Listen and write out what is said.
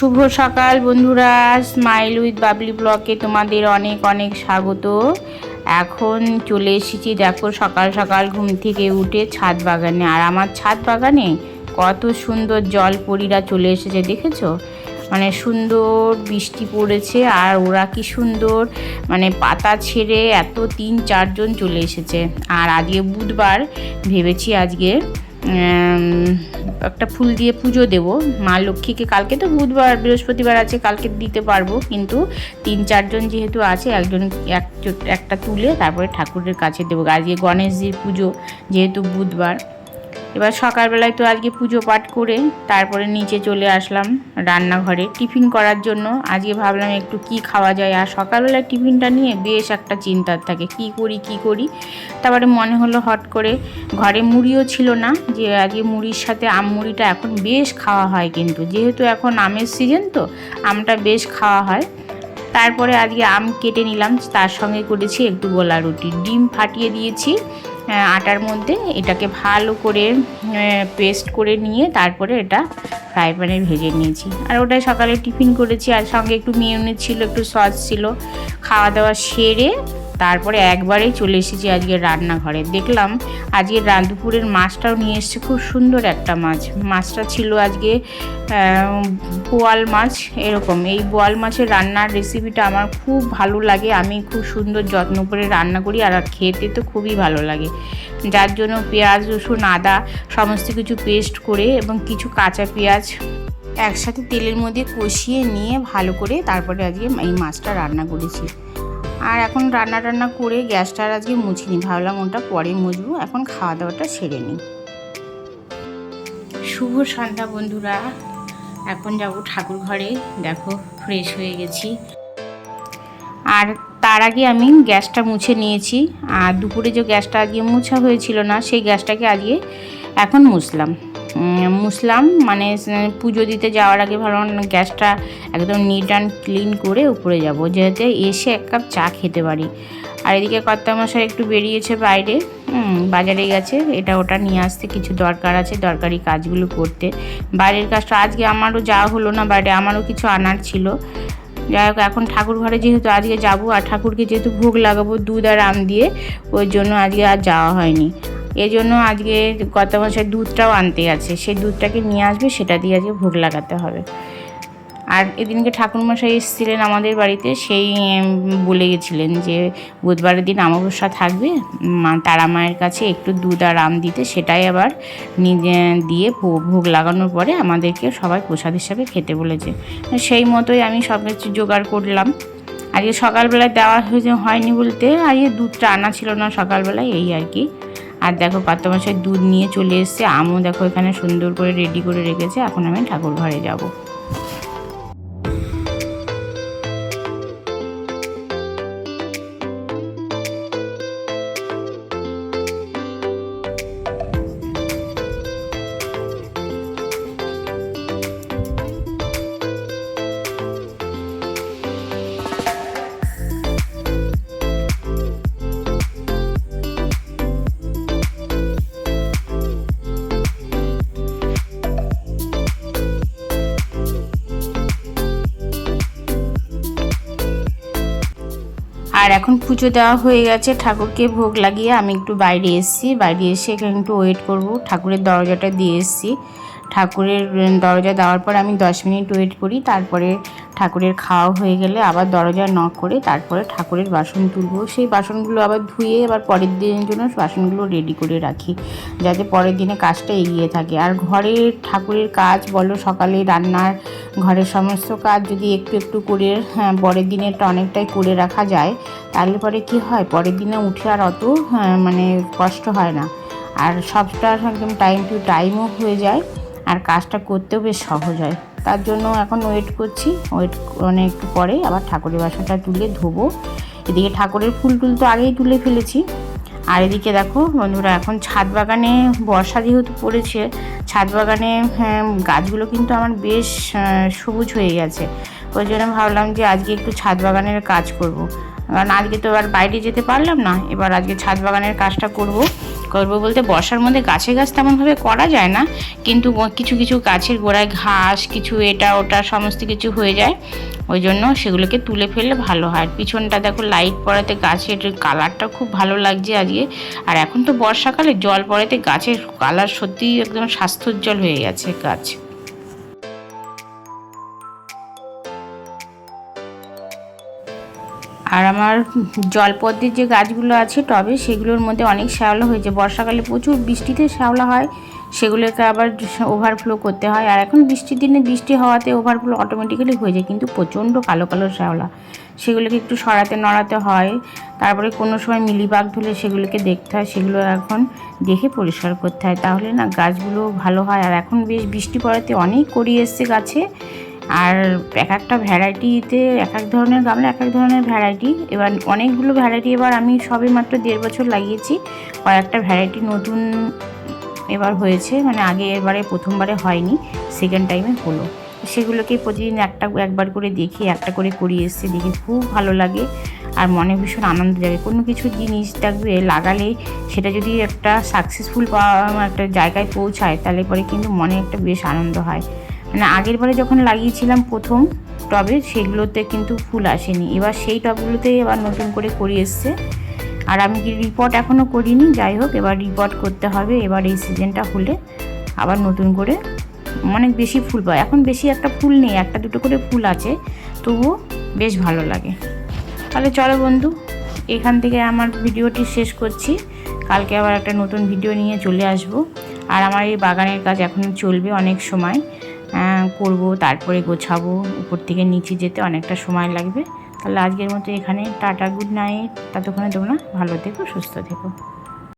শুভ সকাল বন্ধুরা, smile with Babli ব্লগে তোমাদের অনেক অনেক স্বাগত। এখন চলে এসেছি দেখো সকাল সকাল ঘুম থেকে উঠে ছাদ বাগানে। আর আমার ছাদ বাগানে কত সুন্দর জলপরীরা চলে এসেছে দেখেছো? মানে সুন্দর বৃষ্টি পড়েছে আর ওরা কি সুন্দর মানে পাতা ছেড়ে এত 3-4 জন চলে এসেছে। আর আজকে বুধবার, ভেবেছি আজকে একটা ফুল দিয়ে পুজো দেব মা লক্ষ্মীকে। কালকে তো বুধবার, বৃহস্পতিবার আছে, কালকে দিতে পারবো, কিন্তু 3-4 জন যেহেতু আছে, একটা তুলে তারপরে ঠাকুরের কাছে দেবো। আজকে গণেশজির পুজো, যেহেতু বুধবার। এবার সকালবেলায় তো আজকে পুজো পাঠ করে তারপরে নিচে চলে আসলাম রান্নাঘরে টিফিন করার জন্য। আজকে ভাবলাম একটু কি খাওয়া যায়, আর সকালবেলায় টিফিনটা নিয়ে বেশ একটা চিন্তার থাকে, কি করি। তারপরে মনে হলো হট করে, ঘরে মুড়িও ছিল না, যে আজকে মুড়ির সাথে আম মুড়িটা এখন বেশ খাওয়া হয়, কিন্তু যেহেতু এখন আমের সিজন তো আমটা বেশ খাওয়া হয়। তারপরে আজকে আম কেটে নিলাম, তার সঙ্গে করেছি একটু গোলা রুটি, ডিম ফাটিয়ে দিয়েছি আটার মধ্যে, এটাকে ভালো করে পেস্ট করে নিয়ে তারপরে এটা ফ্রাই প্যানে ভেজে নিয়েছি। আর ওটাই সকালে টিফিন করেছি, আর সঙ্গে একটু মেয়োনিজ ছিল, একটু সস ছিল। খাওয়া দাওয়া সেরে তারপরে একবারেই চলে এসেছি আজকে রান্নাঘরে। দেখলাম আজকে দুপুরের মাছটাও নিয়ে এসেছে, খুব সুন্দর একটা মাছ। মাছটা ছিল আজকে বোয়াল মাছ। এরকম এই বোয়াল মাছের রান্নার রেসিপিটা আমার খুব ভালো লাগে, আমি খুব সুন্দর যত্ন করে রান্না করি, আর খেতে তো খুবই ভালো লাগে। যার জন্য পেঁয়াজ, রসুন, আদা সমস্ত কিছু পেস্ট করে এবং কিছু কাঁচা পেঁয়াজ একসাথে তেলের মধ্যে কষিয়ে নিয়ে ভালো করে তারপরে আজকে এই মাছটা রান্না করেছি। আর এখন রান্না করে গ্যাসটা আজকে মুছিনি, ভাবলাম ওটা পরে মুছবো, এখন খাওয়া দাওয়াটা সেরে নিই। শুভ সন্ধ্যা বন্ধুরা, এখন যাব ঠাকুর ঘরে। দেখো ফ্রেশ হয়ে গেছি, আর তার আগে আমি গ্যাসটা মুছে নিয়েছি। আর দুপুরে যে গ্যাসটা আজকে মুছা হয়েছিল না, সেই গ্যাসটাকে আজকে এখন মুছলাম। মানে পুজো দিতে যাওয়ার আগে ভাবলাম গ্যাসটা একদম নিট অ্যান্ড ক্লিন করে উপরে যাব, যাতে এসে এক কাপ চা খেতে পারি। আর এদিকে কর্তামশাই একটু বেরিয়েছে বাইরে, বাজারে গেছে, এটা ওটা নিয়ে আসতে, কিছু দরকার আছে, দরকারি কাজগুলো করতে। বাইরের কাজটা আজকে আমারও যাওয়া হলো না, বাইরে আমারও কিছু আনার ছিল। যাই হোক, এখন ঠাকুর ঘরে যেহেতু আজকে যাবো, আর ঠাকুরকে যেহেতু ভোগ লাগাবো দুধ আর আম দিয়ে, ওই জন্য আজকে আর যাওয়া হয়নি। এই জন্য আজকে কর্তামশাই দুধটাও আনতে আছে, সেই দুধটাকে নিয়ে আসবে, সেটা দিয়ে আজকে ভোগ লাগাতে হবে। আর এদিনকে ঠাকুরমশাই এসেছিলেন আমাদের বাড়িতে, সেই বলে গেছিলেন যে বুধবারের দিন অমাবস্যা থাকবে, তারা মায়ের কাছে একটু দুধ আর আম দিতে, সেটাই আবার দিয়ে ভোগ লাগানোর পরে আমাদেরকে সবাই প্রসাদ হিসাবে খেতে বলেছে। সেই মতোই আমি সব কিছু জোগাড় করলাম। আজকে সকালবেলায় দেওয়া হয়নি বলতে আজকে দুধটা আনা ছিল না সকালবেলায়, এই আর কি। আর দেখো কর্তামশাই দুধ নিয়ে চলে এসছে, আমও দেখো এখানে সুন্দর করে রেডি করে রেখেছে। এখন আমি ঠাকুর ঘরে যাব। আর এখন পুজো দেওয়া হয়ে গেছে, ঠাকুরকে ভোগ লাগিয়ে আমি একটু বাইরে এসেছি। বাইরে এসে এখানে একটু ওয়েট করব, ঠাকুরের দরজাটা দিয়ে এসেছি। ঠাকুরের দরজা দেওয়ার পর আমি 10 মিনিট ওয়েট করি, তারপরে ঠাকুরের খাওয়া হয়ে গেলে আবার দরজা নক করে তারপরে ঠাকুরের বাসন তুলব। সেই বাসনগুলো আবার ধুয়ে আবার পরের দিনের জন্য বাসনগুলো রেডি করে রাখি, যাতে পরের দিনে কাজটা এগিয়ে থাকে। আর ঘরের ঠাকুরের কাজ বলো, সকালে রান্নার ঘরের সমস্ত কাজ যদি একটু একটু করে পরের দিনেরটা অনেকটাই করে রাখা যায়, তাহলে পরে কি হয়, পরের দিনে উঠে আর অত মানে কষ্ট হয় না, আর সবটা একদম টাইম টু টাইমও হয়ে যায়, আর কাজটা করতেও বেশ সহজ হয়। তার জন্য এখন ওয়েট করছি, একটু পরে আবার ঠাকুরের বাসনটা তুলে ধোবো। এদিকে ঠাকুরের ফুল তো আগেই তুলে ফেলেছি। আর এদিকে দেখো বন্ধুরা, এখন ছাদ বাগানে বর্ষা যেহেতু পড়েছে, ছাদ বাগানে গাছগুলো কিন্তু আমার বেশ সবুজ হয়ে গেছে। ওই জন্য ভাবলাম যে আজকে একটু ছাদ বাগানের কাজ করব, কারণ আজকে তো এবার বাইরে যেতে পারলাম না, এবার আজকে ছাদ বাগানের কাজটা করব। করবো বলতে বর্ষার মধ্যে গাছে গাছ তেমনভাবে করা যায় না, কিন্তু কিছু কিছু গাছের গোড়ায় ঘাস কিছু এটা ওটা সমস্ত কিছু হয়ে যায়, ওই জন্য সেগুলোকে তুলে ফেললে ভালো হয়। পিছনটা দেখো লাইট পড়াতে গাছের কালারটা খুব ভালো লাগছে আজকে। আর এখন তো বর্ষাকালে জল পড়াতে গাছের কালার সত্যিই একদম স্বাস্থ্যোজ্জ্বল হয়ে গেছে গাছ। আর আমার জলপদ্মের যে গাছগুলো আছে টবে, সেগুলোর মধ্যে অনেক শ্যাওলা হয়েছে। বর্ষাকালে প্রচুর বৃষ্টিতে শ্যাওলা হয়, সেগুলোকে আবার ওভারফ্লো করতে হয়। আর এখন বৃষ্টির দিনে বৃষ্টি হওয়াতে ওভারফ্লো অটোমেটিক্যালি হয়ে যায়, কিন্তু প্রচণ্ড কালো কালো শ্যাওলা, সেগুলোকে একটু সরাতে নড়াতে হয়। তারপরে কোনো সময় মিলিবাগ ধরলে সেগুলোকে দেখতে হয়, সেগুলো এখন দেখে পরিষ্কার করতে হয়, তাহলে না গাছগুলো ভালো হয়। আর এখন বেশ বৃষ্টি পড়াতে অনেক কড়ি এসছে গাছে। আর এক একটা ভ্যারাইটিতে এক এক ধরনের গামলা এক এক ধরনের ভ্যারাইটি। এবার অনেকগুলো ভ্যারাইটি এবার আমি সবে মাত্র 1.5 বছর লাগিয়েছি, কয়েকটা ভ্যারাইটি নতুন এবার হয়েছে, মানে আগে এবারে প্রথমবারে হয়নি, সেকেন্ড টাইমে হলো। সেগুলোকে প্রতিদিন একবার করে দেখি, একটা করে করিয়ে এসছে, দেখে খুব ভালো লাগে আর মনে ভীষণ আনন্দ জাগে। কোনো কিছু জিনিস দেখবে লাগালে সেটা যদি একটা সাকসেসফুল একটা জায়গায় পৌঁছায়, তাহলে পরে কিন্তু মনে একটা বেশ আনন্দ হয়। মানে আগের বারে যখন লাগিয়েছিলাম প্রথম টবে, সেগুলোতে কিন্তু ফুল আসেনি, এবার সেই টবগুলোতে এবার নতুন করে করিয়ে এসছে। আর আমি রিপোর্ট এখনও করিনি, যাই হোক এবার রিপোর্ট করতে হবে। এবার এই সিজনটা হলে আবার নতুন করে অনেক বেশি ফুল পায়। এখন বেশি একটা ফুল নেই, একটা দুটো করে ফুল আছে, তবুও বেশ ভালো লাগে। তাহলে চলো বন্ধু, এখান থেকে আমার ভিডিওটি শেষ করছি। কালকে আবার একটা নতুন ভিডিও নিয়ে চলে আসব। আর আমার এই বাগানের কাজ এখনও চলবে অনেক সময়, করব, তারপরে গোছাবো, উপর থেকে নিচে যেতে অনেকটা সময় লাগবে। তাহলে আজকের মতো এখানে টাটা, গুড নাইট। ততক্ষণে তোমরা ভালো থেকো, সুস্থ থেকো।